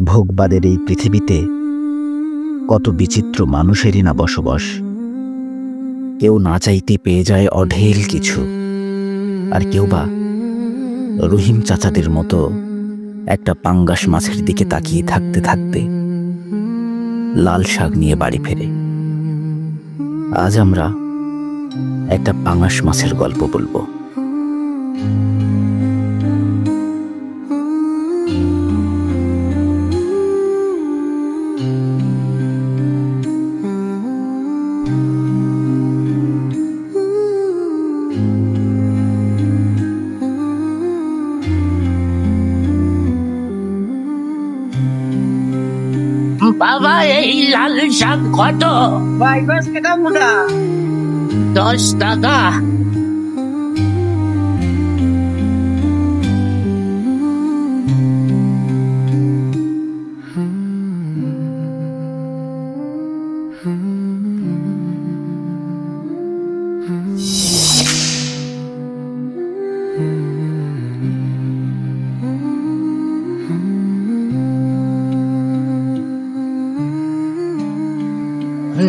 ভোগবাদের এই পৃথিবীতে কত বিচিত্র মানুষেরই না বসবাস। কেউ না চাইতে পেয়ে যায় অঢেল কিছু, আর কেউ বা রহিম চাচাদের মতো একটা পাঙ্গাস মাছের দিকে তাকিয়ে থাকতে থাকতে লাল শাক নিয়ে বাড়ি ফেরে। আজ আমরা একটা পাঙ্গাস মাছের গল্প বলবো। বাবা, এই লাল শাক কত? 10 টাকা।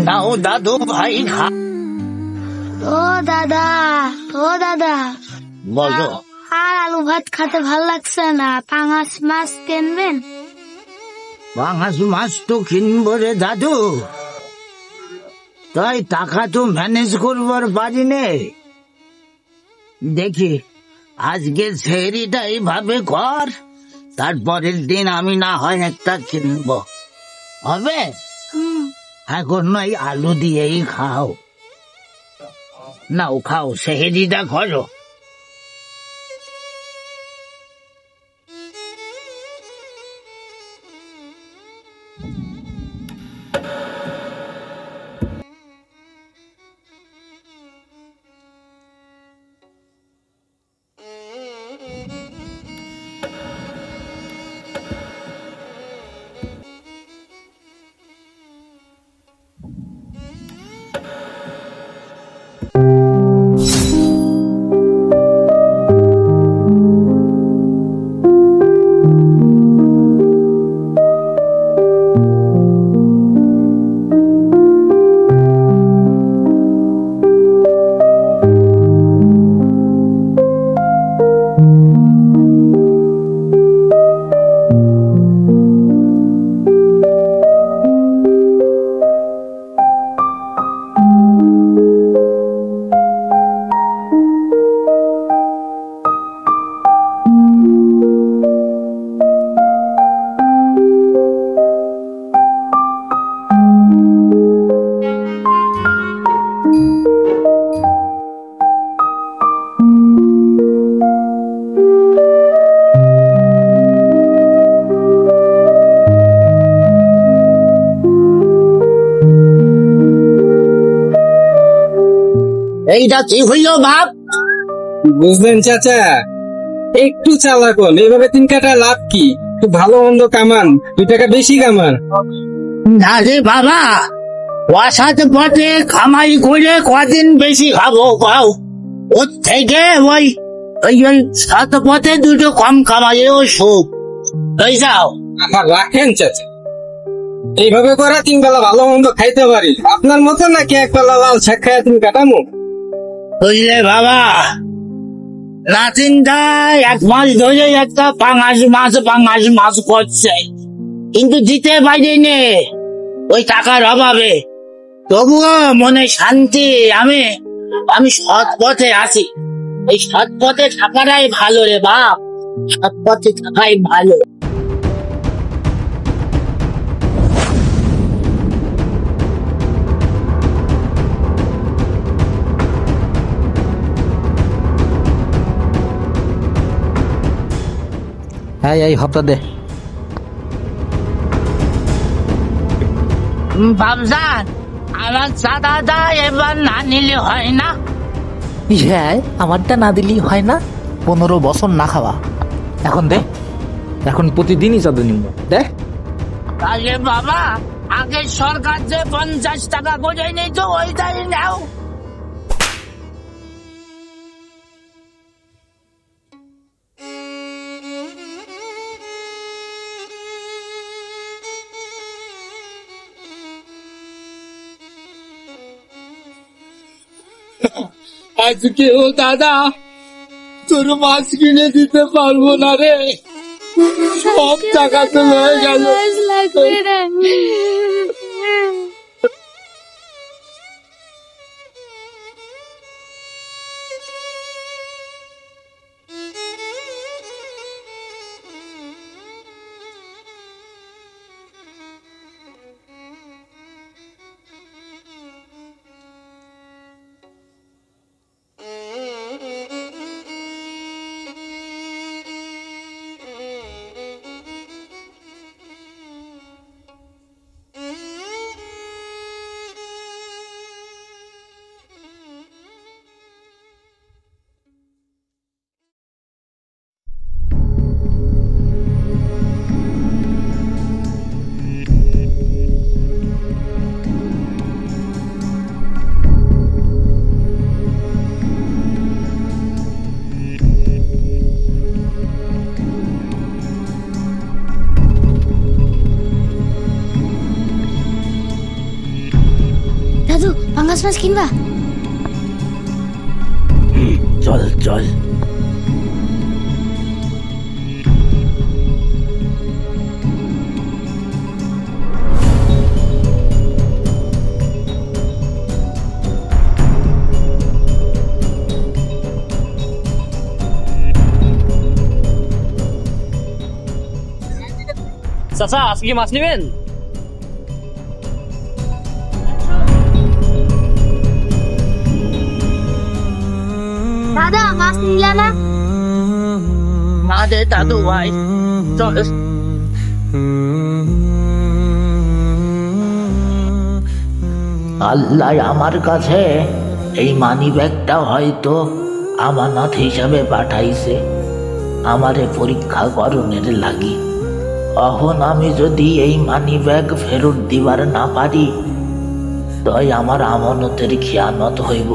নাও দাদু ভাই, খা। ও দাদা, ও দাদা, বলো। আর আলু ভাত খেতে ভাল লাগছে না, পাঙাশ মাছ কিনবেন? পাঙাশ মাছ তো কিনবো রে দাদু, তাই টাকা তো ম্যানেজ করবার পারি নে। দেখি আজকে সেহরিটা এইভাবে কর, তারপরের দিন আমি না হয় একটা কিনবো, হবে? এখন নয় আলু দিয়েই খাও। নাও খাও, সেহরিটা করো। এইটা কি হইল বাপ? বুঝলেন চাচা, একটু চালাকন, এইভাবে 3 কাটা লাভ কি? একটু ভালো মন্দ কামান, 2 টাকা বেশি কামান। না রে বাবা, ওয়াসাতে পথে খামাই করে কদিন বেশি খাবো পাও, ওর থেকে ওই সাত পথে 2 কম কামাইও সুখ। এই যাও। আমার রাখেন চাচা, এইভাবে করা 3 বেলা ভালো মন্দ খাইতে পারি, আপনার মতো নাকি 1 বেলা লাল শাক খাইয়া 3 কাটামো? বুঝলে বাবা, নাতিনটা 1 মাস ধরে একটা পাঙাশ মাছ করছে, কিন্তু দিতে পারিনি ওই টাকার অভাবে। তবুও মনে শান্তি, আমি সৎ পথে আছি। এই সৎ পথে থাকাটাই ভালো রে বাপ, সৎ পথে থাকাই ভালো। এই হপ্তা দে। বাবজান, আমার চাঁদাটা এবার না নিলে হয় না? হ্যাঁ, আমারটা না দিলেই হয় না? 15 বছর না খাওয়া, এখন দে। এখন প্রতিদিনই চাঁদা নিব, দেখ। তাহলে বাবা, আগে সরকার যে 50 টাকা করে নিত ওইটাই নাও। আজকেও দাদা তোর মাছ কিনে দিতে পারবো না রে, সব টাকা তো হয়ে গেল। মাছ লাগবে না। দাদু পাঙ্গাস মাছ কিনবা? চল চল। চাচা আজকে কি মাছ নেবেন? দাদা মাছ নিলা না? না দে দাদু ভাই, চল। আল্লাহ আমার কাছে এই মানি ব্যাগটা হয়তো আমানত হিসাবে পাঠাইছে আমারে পরীক্ষা করণের লাগি। এখন আমি যদি এই মানি ব্যাগ ফেরত দিবার না পারি, তই আমার আমানতের খেয়ানত হইব।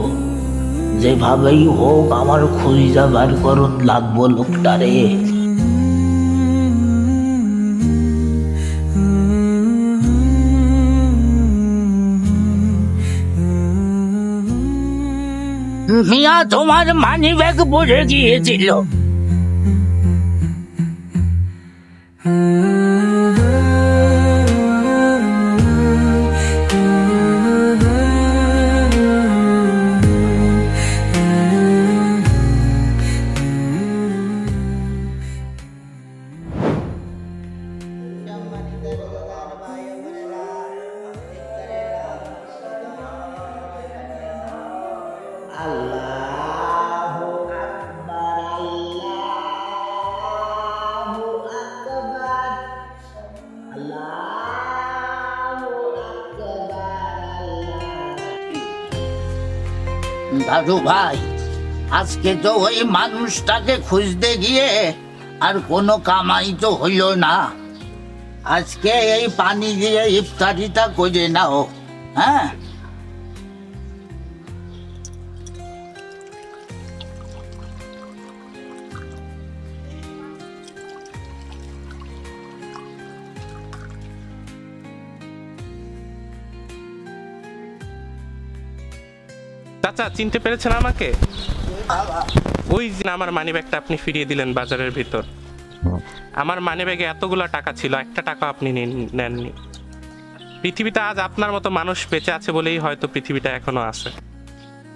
যেভাবেই হোক আমার খুঁজে যাবার করণ লাগবো লোকটারে। মিয়া তোমার মানি ব্যাগ পড়ে গিয়েছিল। দাদু ভাই, আজকে তো ওই মানুষটাকে খুঁজতে গিয়ে আর কোনো কামাই তো হইল না। আজকে এই পানি দিয়ে ইফতারিটা করে নাও। হ্যাঁ, চাচা চিনতে পেরেছেন আমাকে? ওই যে আমার মানি ব্যাগটা আপনি ফিরিয়ে দিলেন বাজারের ভিতর। আমার মানি ব্যাগে এতগুলো টাকা ছিল, একটা টাকা আপনি নেননি। পৃথিবীতে আজ আপনার মতো মানুষ বেঁচে আছে বলেই হয়তো পৃথিবীটা এখনো আছে।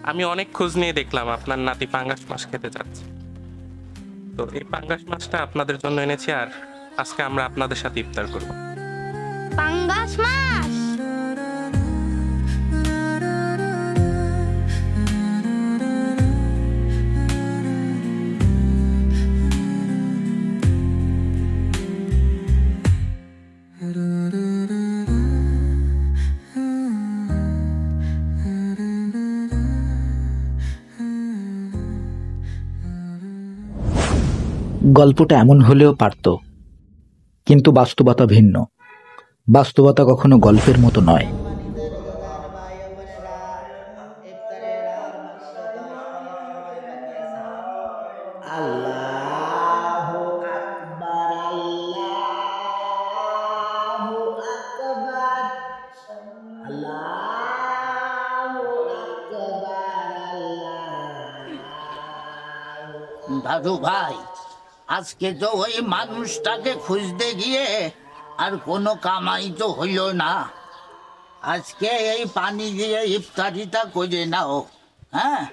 আমি অনেক খোঁজ নিয়ে দেখলাম আপনার নাতি পাঙ্গাস মাছ খেতে যাচ্ছে, তো এই পাঙ্গাস মাছটা আপনাদের জন্য এনেছি, আর আজকে আমরা আপনাদের সাথে ইফতার করব। পাঙ্গাস মাছ? গল্পটা এমন হলেও পারত, কিন্তু বাস্তবতা ভিন্ন। বাস্তবতা কখনো গল্পের মতো নয়। দাদু ভাই, আজকে তো ওই মানুষটাকে খুঁজতে গিয়ে আর কোনো কামাই তো হইল না। আজকে এই পানি দিয়ে ইফতারিটা করে নাও। হ্যাঁ,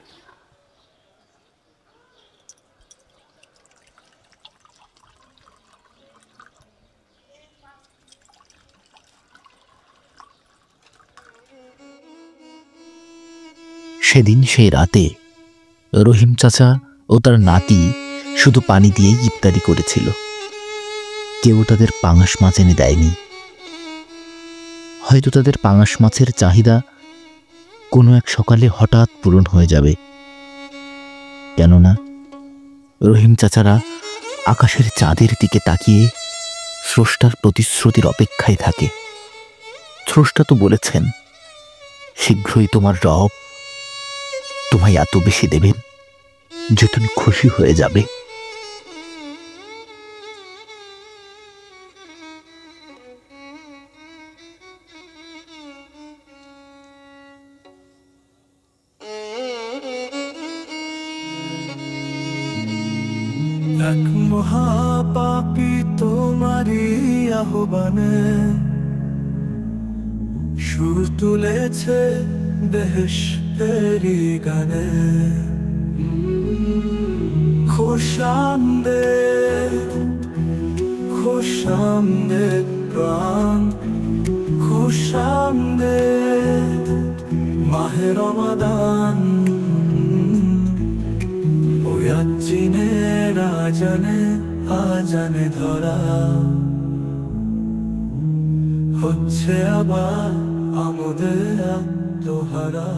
সেদিন সেই রাতে রহিম চাচা ও তার নাতি শুধু পানি দিয়েই ইফতারি করেছিল। কেউ তাদের পাঙাশ মাছ এনে দেয়নি। হয়তো তাদের পাঙাশ মাছের চাহিদা কোনো এক সকালে হঠাৎ পূরণ হয়ে যাবে। কেননা রহিম চাচারা আকাশের চাঁদের দিকে তাকিয়ে স্রষ্টার প্রতিশ্রুতির অপেক্ষায় থাকে। স্রষ্টা তো বলেছেন, শীঘ্রই তোমার রব তোমায় এত বেশি দেবেন যে তুমি খুশি হয়ে যাবে। এক মহাপাপী তোমারই আহ্বানে সুর তুলেছে বেহেশতেরি গানে। খোশামদে খোশামদে প্রাণ, খোশামদে মাহে রমাদান। ওয়াজ্জিনে রাজানে আজানে ধরা হচ্ছে আবার আমোদের আত্মহারা।